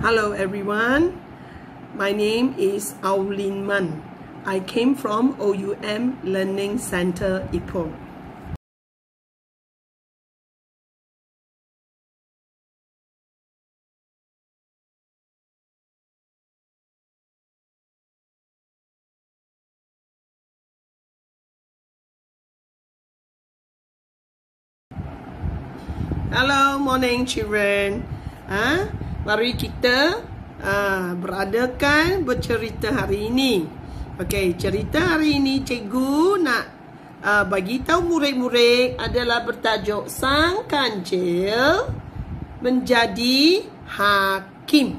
Hello everyone, my name is Aulin Man. I came from OUM Learning Center Ipoh. Hello, morning children. Mari kita bercerita hari ini. Okey, cerita hari ini cikgu nak bagi tahu murid-murid adalah bertajuk Sang Kancil Menjadi Hakim.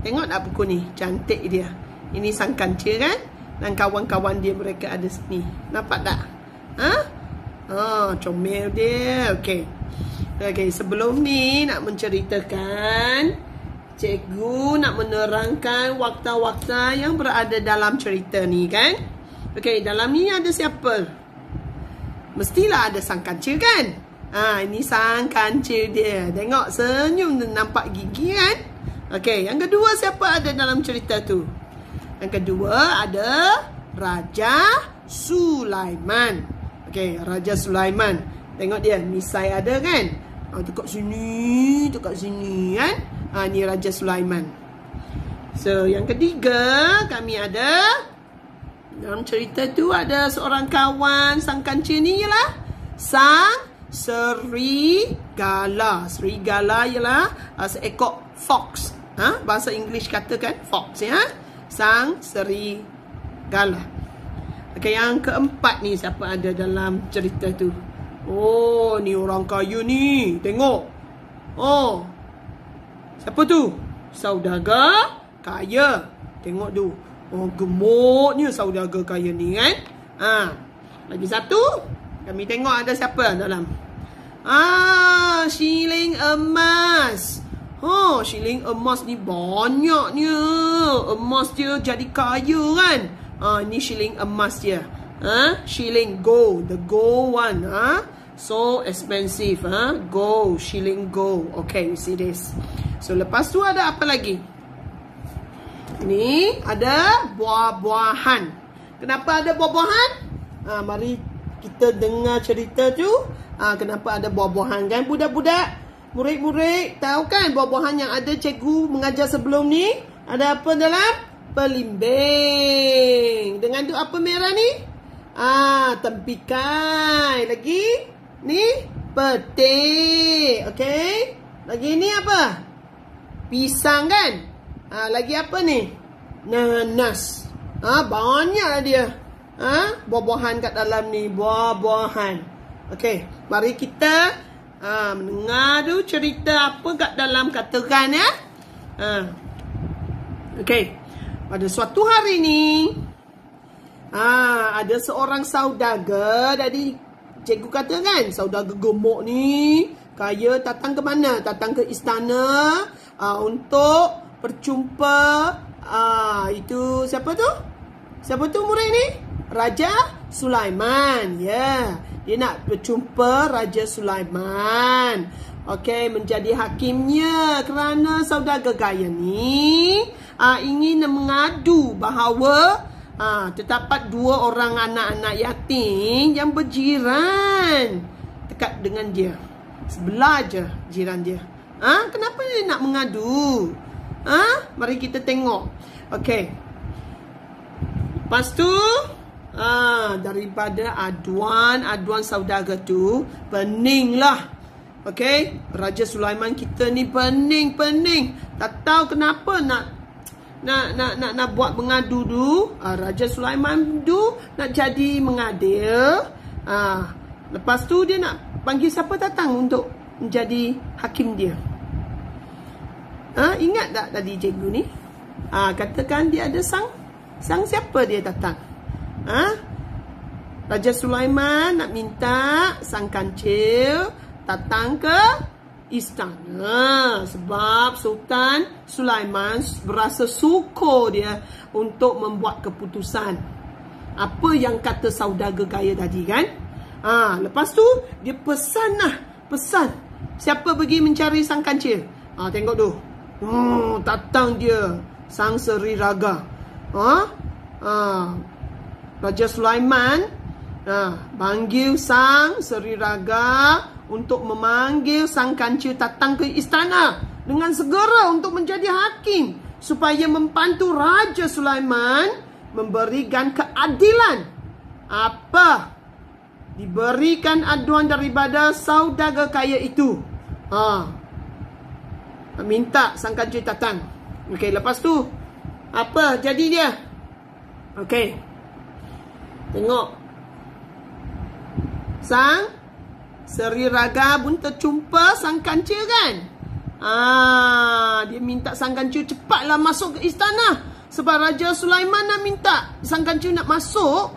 Tengok tak buku ni? Cantik dia. Ini Sang Kancil kan? Dan kawan-kawan dia mereka ada sini. Nampak tak? Comel dia. Okey. Okey, sebelum ni nak menceritakan, cikgu nak menerangkan wakta-wakta yang berada dalam cerita ni kan. Okey, dalam ni ada siapa? Mestilah ada Sang Kancil kan? Ini Sang Kancil dia. Tengok senyum dan nampak gigi kan? Okey, yang kedua siapa ada dalam cerita tu? Yang kedua ada Raja Sulaiman. Okey, Raja Sulaiman. Tengok dia, misai ada kan? Dekat sini kan? Ni Raja Sulaiman. So, yang ketiga kami ada dalam cerita tu ada seorang kawan Sang Kancil ni ialah Sang Serigala. Serigala ialah seekor fox. Bahasa English katakan fox ya. Sang Serigala. Okey, yang keempat ni siapa ada dalam cerita tu? Oh, ni orang kaya ni. Tengok. Oh. Siapa tu? Saudagar kaya. Tengok tu. Oh, gemuknya saudagar kaya ni kan? Lagi satu. Kami tengok ada siapa dalam. Shilling emas. Oh, shilling emas ni banyaknya. Emas dia jadi kaya kan? Ni shilling emas dia. Shilling gold, the gold one, so expensive, gold, shilling gold. Okay, you see this. So lepas tu ada apa lagi? Ni ada buah-buahan. Kenapa ada buah-buahan? Mari kita dengar cerita tu. Kenapa ada buah-buahan kan? Budak-budak, murid-murid tahu kan buah-buahan yang ada cikgu mengajar sebelum ni? Ada apa dalam? Pelimbing. Dengan tu apa merah ni? Tempikai. Lagi ni petik. Okey. Lagi ni apa? Pisang kan? Lagi apa ni? Nanas. Banyak dia. Buah-buahan kat dalam ni, buah-buahan. Okey, mari kita mendengar tu cerita apa kat dalam katakan ya. Okey. Pada suatu hari ni ada seorang saudagar. Jadi cikgu kata kan, saudagar gemuk ni kaya datang ke mana? Datang ke istana untuk berjumpa itu siapa tu? Siapa tu murid ni? Raja Sulaiman. Ya, dia nak berjumpa Raja Sulaiman. Okey, menjadi hakimnya kerana saudagar kaya ni ingin mengadu bahawa terdapat dua orang anak-anak yatim yang berjiran dekat dengan dia. Sebelah je jiran dia. Kenapa dia nak mengadu? Mari kita tengok. Okey. Lepas tu daripada aduan saudagar tu, peninglah. Okey, Raja Sulaiman kita ni pening. Tak tahu kenapa nak buat mengadu tu. Raja Sulaiman tu nak jadi mengadil. Lepas tu dia nak panggil siapa datang untuk menjadi hakim dia. Ingat tak tadi cikgu ni? Katakan dia ada sang siapa dia datang? Raja Sulaiman nak minta Sang Kancil datang ke istana sebab Sultan Sulaiman berasa syukur dia untuk membuat keputusan apa yang kata saudagar kaya tadi kan. Lepas tu dia pesan siapa pergi mencari Sang Kancil. Tengok tu. Datang dia sang Seri Raga. Raja Sulaiman panggil sang Seri Raga untuk memanggil sang kancil datang ke istana dengan segera untuk menjadi hakim supaya membantu Raja Sulaiman memberikan keadilan. Apa? Diberikan aduan daripada saudagar kaya itu. Minta sang kancil datang. Okey, lepas tu apa jadi dia? Okey. Tengok. Sang Seri Raga pun terjumpa sang kancil kan? Dia minta sang kancil cepatlah masuk ke istana. Sebab Raja Sulaiman nak minta sang kancil nak masuk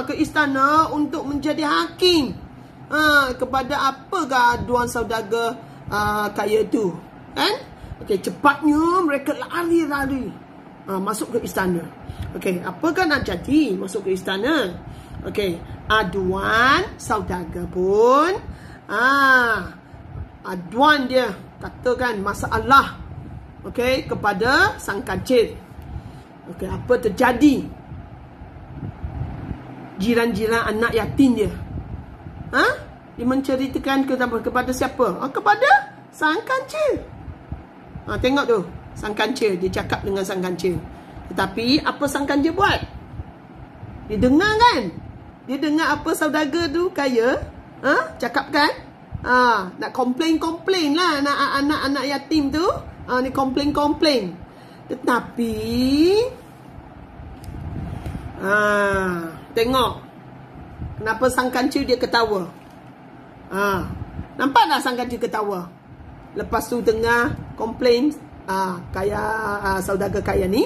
ke istana untuk menjadi hakim. Kepada apakah aduan saudagar kaya tu? Kan? Okey, cepatnya mereka lari-lari masuk ke istana. Okey, apakah nak jadi masuk ke istana? Okey, aduan saudagar pun aduan dia katakan masalah kepada sang kancil. Okey, apa terjadi? Jiran-jiran anak yatim dia. Dia menceritakan kepada siapa? Kepada sang kancil. Tengok tu, sang kancil, dia cakap dengan sang kancil. Tetapi apa sang kancil buat? Dia dengar kan? Dia dengar apa saudagar tu kaya cakap kan? Nak komplain lah anak-anak yatim tu. Ni komplain. Tetapi tengok kenapa sang kancil dia ketawa. Nampak tak sang kancil ketawa? Lepas tu dengar komplain saudagar kaya ni,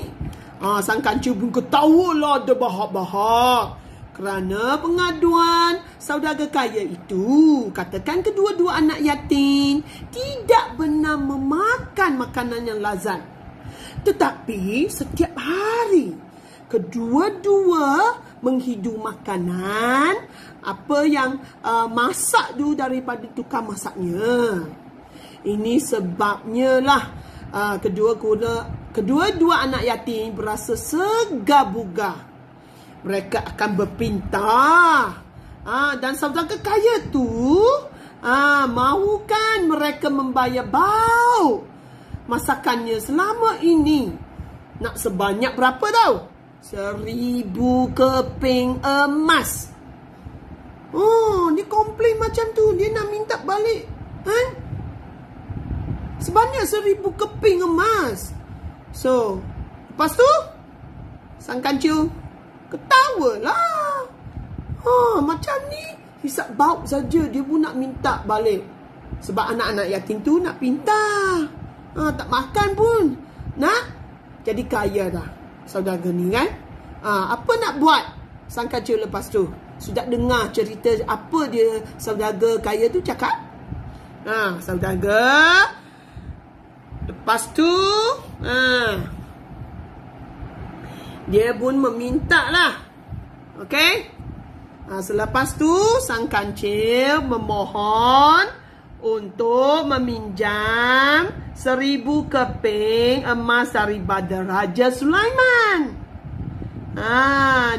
sang kancil pun ketawa lah terbahak-bahak. Kerana pengaduan saudagar kaya itu katakan kedua-dua anak yatim tidak benar memakan makanan yang lazat. Tetapi setiap hari kedua-dua menghidu makanan apa yang masak tu daripada tukang masaknya. Ini sebabnya lah kedua-dua anak yatim berasa segar-bugar. Mereka akan berpintah. Dan saudagar kaya tu mahukan mereka membayar bau masakannya selama ini. Nak sebanyak berapa tau? 1000 keping emas. Dia komplain macam tu. Dia nak minta balik sebanyak 1000 keping emas. So, lepas tu sang kancil ketawalah. Macam ni hisap bau saja dia pun nak minta balik. Sebab anak-anak yatim tu nak pintar. Tak makan pun. Nak jadi kaya dah saudagar ni kan? Apa nak buat sang kancil lepas tu? Sudah dengar cerita apa dia saudagar kaya tu cakap? Saudagar lepas tu dia pun meminta lah. Okey? Selepas tu sang kancil memohon untuk meminjam 1000 keping emas daripada Raja Sulaiman.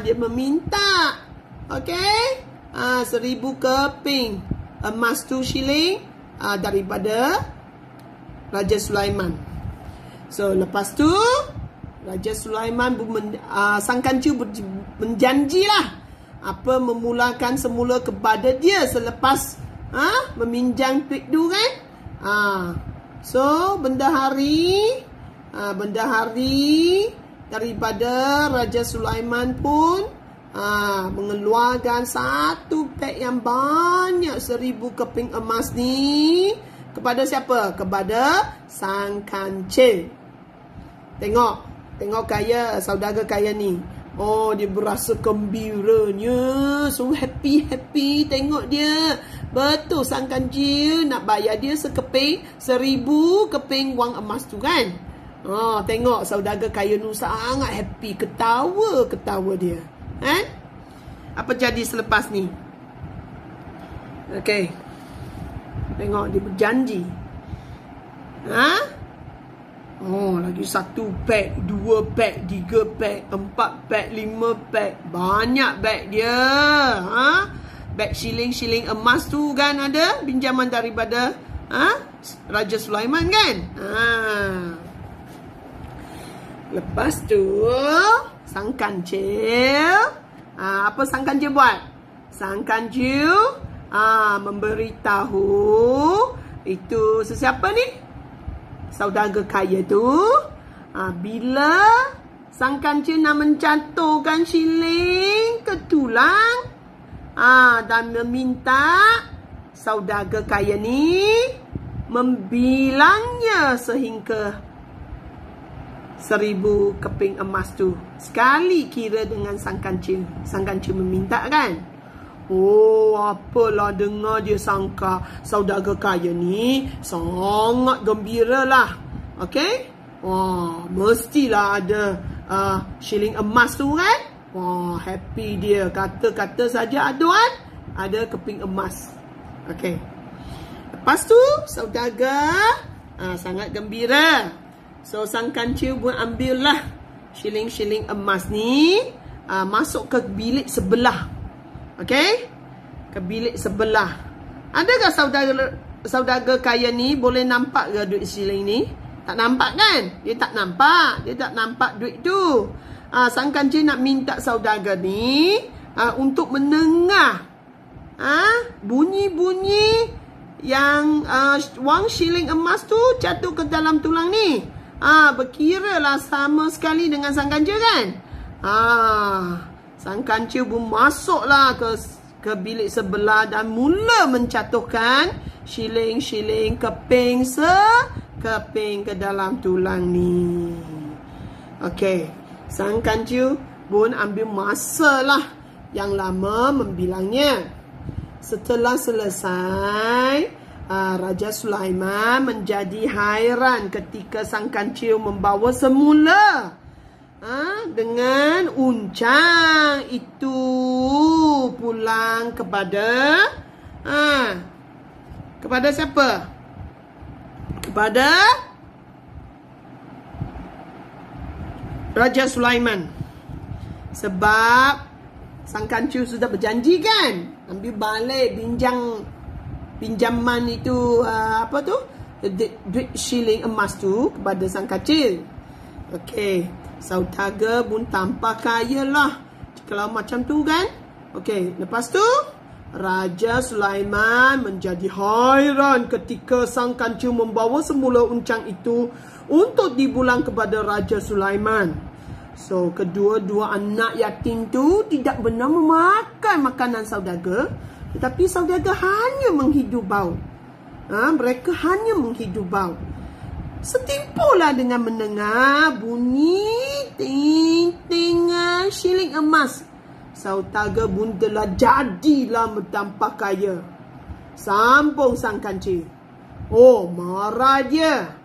Dia meminta. Okey? 1000 keping emas tu shilling daripada Raja Sulaiman. So lepas tu Raja Sulaiman sang kancil menjanjilah memulakan semula kepada dia selepas meminjam duit tu kan. So bendahari daripada Raja Sulaiman pun mengeluarkan satu beg yang banyak 1000 keping emas ni kepada siapa? Kepada sang kancil. Tengok kaya saudagar kaya ni. Dia berasa gembiranya. So happy. Tengok dia. Betul sang kancil nak bayar dia 1000 keping wang emas tu kan. Tengok saudagar kaya ni sangat happy. Ketawa dia. Apa jadi selepas ni? Okey. Tengok dia berjanji. Oh, lagi 1 pack, 2 pack, 3 pack, 4 pack, 5 pack. Banyak beg dia. Beg shilling-shilling emas tu kan ada pinjaman daripada Raja Sulaiman kan. Lepas tu sang kancil, apa sang kancil buat? Sang kancil memberitahu itu sesiapa ni? Saudagar kaya tu, bila sang kancil nak mencantumkan shilling ke tulang, dan meminta saudagar kaya ni membilangnya sehingga 1000 keping emas tu. Sekali kira dengan sang kancil. Sang kancil meminta kan. Oh, apalah dengar dia sangka saudagar kaya ni sangat gembira lah. Okey? Wah, mestilah ada shilling emas tu kan. Wah, happy dia. Kata-kata saja aduan, ada keping emas. Okey. Lepas tu, saudagar sangat gembira. So, sang kancil pun ambil lah shilling-shilling emas ni, masuk ke bilik sebelah. Okey? Ke bilik sebelah. Adakah saudagar kaya ni boleh nampak ke duit shilling ni? Tak nampak kan? Dia tak nampak. Dia tak nampak duit tu. Sang kancil nak minta saudagar ni untuk mendengar bunyi-bunyi yang wang shilling emas tu jatuh ke dalam tulang ni. Berkira lah sama sekali dengan sang kancil kan? Sang kancil pun masuklah ke bilik sebelah dan mula menjatuhkan shilling-shilling keping sekeping ke dalam tulang ni. Okey, sang kancil pun ambil masa lah yang lama membilangnya. Setelah selesai, Raja Sulaiman menjadi hairan ketika sang kancil membawa semula dengan uncang itu pulang kepada siapa? Kepada Raja Sulaiman. Sebab sang kancil sudah berjanji kan, ambil balik pinjaman itu duit shilling emas tu kepada sang kancil. Okey, saudagar pun tampak kaya lah kalau macam tu kan. Okey, lepas tu Raja Sulaiman menjadi hairan ketika sang kancil membawa semula uncang itu untuk dibulang kepada Raja Sulaiman. So, kedua-dua anak yatim tu tidak benar memakan makanan saudagar, tetapi saudagar hanya menghidu bau. Mereka hanya menghidu bau. Setimpulah dengan mendengar bunyi ting-ting shilling emas. Saudagar pun telah jadilah bertambah kaya. Sambung sang kancil. Oh, marah dia.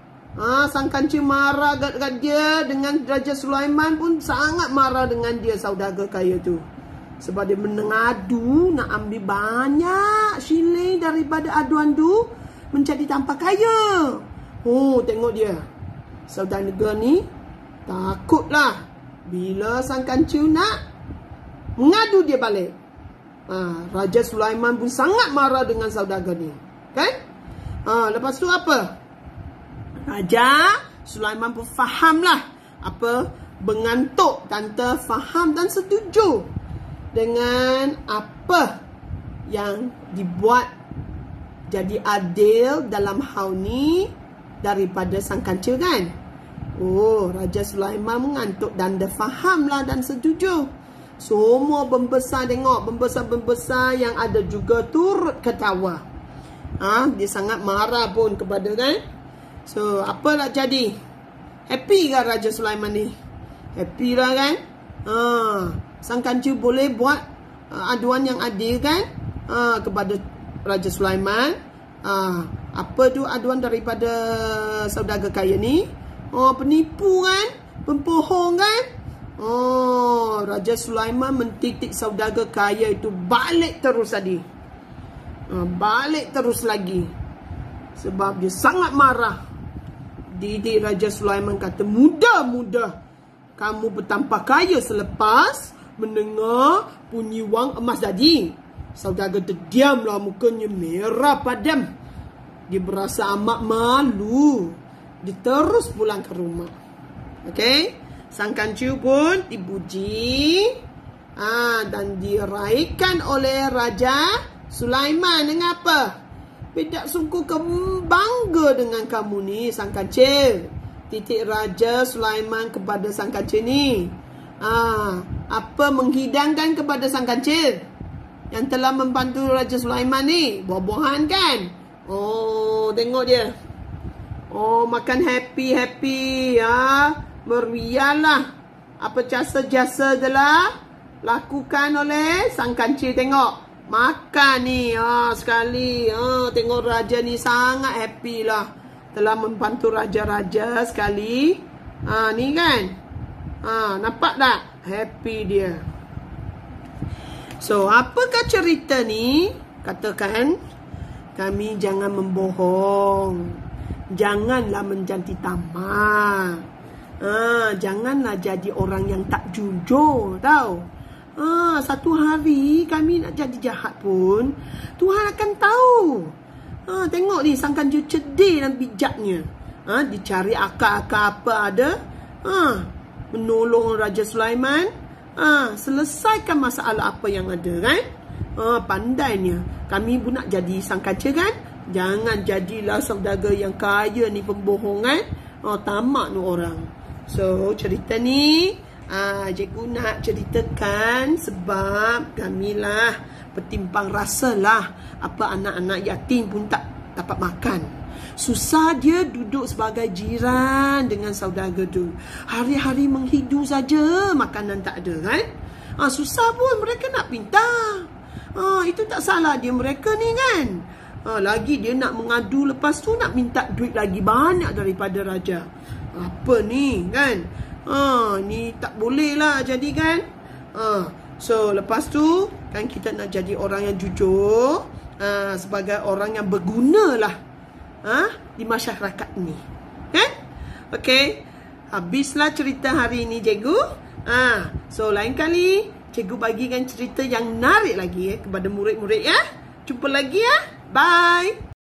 Sang kancil marah kat dia dengan Raja Sulaiman pun sangat marah dengan dia saudagar kaya tu. Sebab dia mengadu nak ambil banyak shilling daripada aduan tu menjadi tampak kaya. Oh, tengok dia. Saudagar ni takutlah bila sang kancil nak mengadu dia balik. Raja Sulaiman pun sangat marah dengan saudagar ni. Kan? Lepas tu apa? Raja Sulaiman pun fahamlah apa mengantuk. Tante faham dan setuju dengan apa yang dibuat jadi adil dalam hal ni daripada sang kancil kan. Oh, Raja Sulaiman mengantuk dan dia fahamlah dan setuju. Semua pembesar tengok, pembesar-pembesar yang ada juga turut ketawa. Dia sangat marah pun kepada kan. So, apa nak jadi? Happy kan Raja Sulaiman ni? Happy lah kan? Sang kancil boleh buat aduan yang adil kan? Kepada Raja Sulaiman. Apa tu aduan daripada saudagar kaya ni? Penipu kan? Pembohong kan? Raja Sulaiman mentitik saudagar kaya itu balik terus tadi. Balik terus lagi. Sebab dia sangat marah Didik Raja Sulaiman kata, mudah-mudah kamu bertambah kaya selepas mendengar bunyi wang emas tadi. Saudagar terdiamlah, mukanya merah padam. Dia berasa amat malu. Dia terus pulang ke rumah. Okey, sang kancil pun dipuji dan diraihkan oleh Raja Sulaiman. Dengan apa? Tidak sungguh bangga dengan kamu ni, sang kancil. Titik Raja Sulaiman kepada sang kancil ni. Apa menghidangkan kepada sang kancil yang telah membantu Raja Sulaiman ni? Buah-buahan kan? Oh, tengok dia. Oh, makan happy-happy. Meriahlah apa jasa-jasa telah lakukan oleh sang kancil. Tengok. Makan ni. Sekali. Tengok raja ni sangat happy lah. Telah membantu raja-raja sekali. Ni kan. Nampak tak? Happy dia. So, apakah cerita ni? Katakan, kami jangan membohong. Janganlah menjadi tamak. Janganlah jadi orang yang tak jujur, tahu? Satu hari kami nak jadi jahat pun, Tuhan akan tahu. Tengok ni, sang kancil cerdik dan bijaknya. Dicari akal-akal apa ada. Menolong Raja Sulaiman. Selesaikan masalah apa yang ada kan. Pandainya. Kami pun nak jadi sang kancil kan. Jangan jadilah saudagar yang kaya ni pembohongan. Tamak ni orang. So cerita ni cikgu nak ceritakan sebab kamilah bertimbang rasalah apa anak-anak yatim pun tak dapat makan. Susah dia duduk sebagai jiran dengan saudagar tu. Hari-hari menghidu saja, makanan tak ada kan. Susah pun mereka nak pinta. Itu tak salah dia mereka ni kan. Lagi dia nak mengadu, lepas tu nak minta duit lagi banyak daripada raja. Apa ni kan. Ni tak boleh lah jadi kan. So lepas tu kan kita nak jadi orang yang jujur, sebagai orang yang berguna lah di masyarakat ni kan. Okey, habislah cerita hari ini cikgu. So lain kali cikgu bagikan cerita yang menarik lagi kepada murid-murid ya. Jumpa lagi ya. Bye.